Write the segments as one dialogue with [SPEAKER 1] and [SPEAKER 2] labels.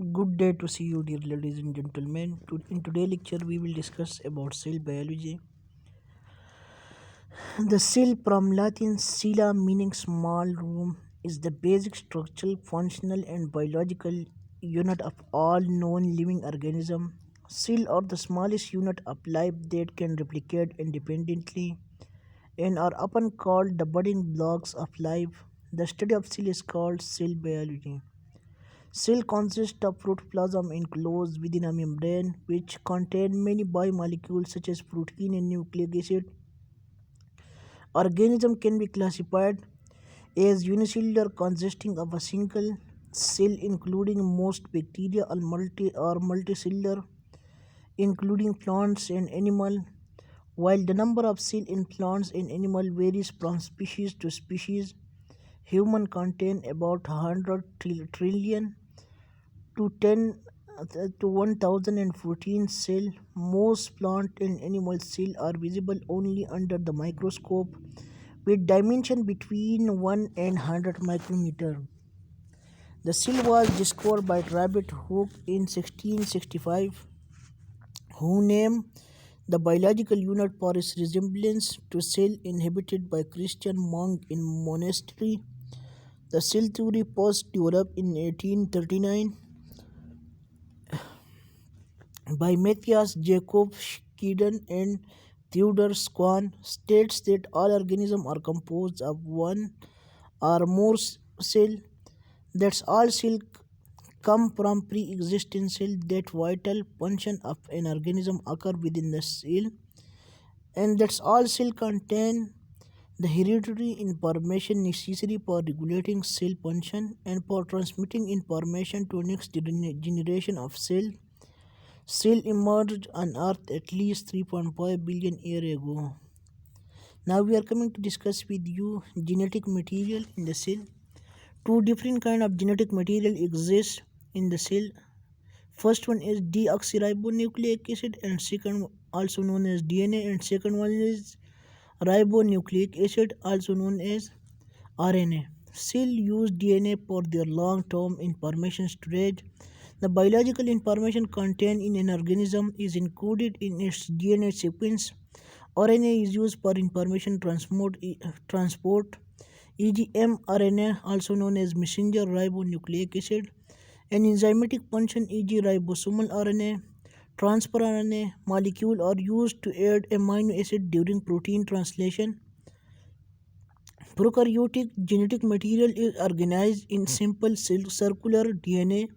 [SPEAKER 1] Good day to see you, dear ladies and gentlemen. In today's lecture, we will discuss about cell biology. The cell, from Latin "cella", meaning small room, is the basic structural, functional, and biological unit of all known living organisms. Cells are the smallest unit of life that can replicate independently and are often called the building blocks of life. The study of cell is called cell biology. Cell consists of protoplasm enclosed within a membrane which contain many biomolecules such as protein and nucleic acid. Organism can be classified as unicellular, consisting of a single cell including most bacteria, or multicellular including plants and animals. While the number of cells in plants and animals varies from species to species, human contain about 100 trillion to 10 to 1014 cell. Most plant and animal cells are visible only under the microscope with dimension between 1 and 100 micrometer. The cell was discovered by Robert Hooke in 1665, who named the biological unit for its resemblance to cell inhabited by Christian monk in monastery. The cell theory first developed in 1839 by Matthias Jacob Schleiden and Theodor Schwann, states that all organisms are composed of one or more cells. That's all cells come from pre-existing cells. That vital function of an organism occur within the cell, and that's all cells contain the hereditary information necessary for regulating cell function and for transmitting information to next generation of cells. Cell emerged on Earth at least 3.5 billion years ago. Now we are coming to discuss with you genetic material in the cell. Two different kind of genetic material exist in the cell. First one is deoxyribonucleic acid, and second also known as DNA, and second one is ribonucleic acid, also known as RNA. Cells use DNA for their long-term information storage. The biological information contained in an organism is encoded in its DNA sequence. RNA is used for information transport, e.g. mRNA, also known as messenger ribonucleic acid, and enzymatic function, e.g. ribosomal RNA. Transfer RNA molecule are used to add amino acid during protein translation. Prokaryotic genetic material is organized in simple circular DNA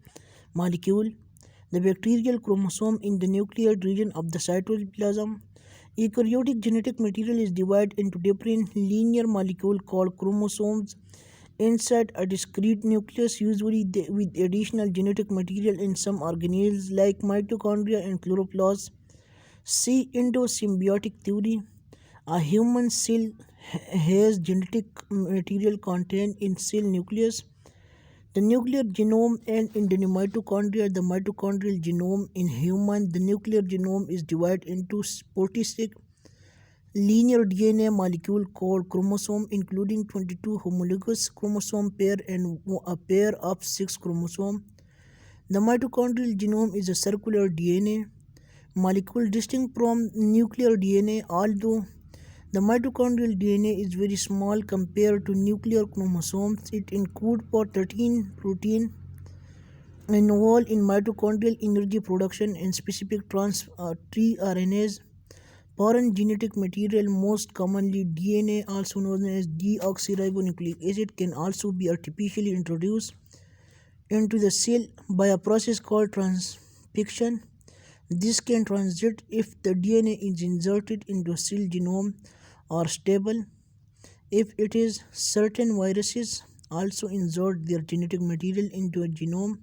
[SPEAKER 1] molecule. The bacterial chromosome in the nuclear region of the cytoplasm. Eukaryotic genetic material is divided into different linear molecules called chromosomes inside a discrete nucleus, usually with additional genetic material in some organelles like mitochondria and chloroplast. See endosymbiotic theory. A human cell has genetic material contained in cell nucleus, the nuclear genome, and in the mitochondria, the mitochondrial genome. In human, the nuclear genome is divided into 46 linear DNA molecule called chromosome, including 22 homologous chromosome pair and a pair of 6 chromosome. The mitochondrial genome is a circular DNA molecule distinct from nuclear DNA, although the mitochondrial DNA is very small compared to nuclear chromosomes. It encodes for 13 protein involved in mitochondrial energy production and specific tRNAs. Foreign genetic material, most commonly DNA, also known as deoxyribonucleic acid, can also be artificially introduced into the cell by a process called transcription. This can transit if the DNA is inserted into cell genome or stable. If it is, certain viruses also insert their genetic material into a genome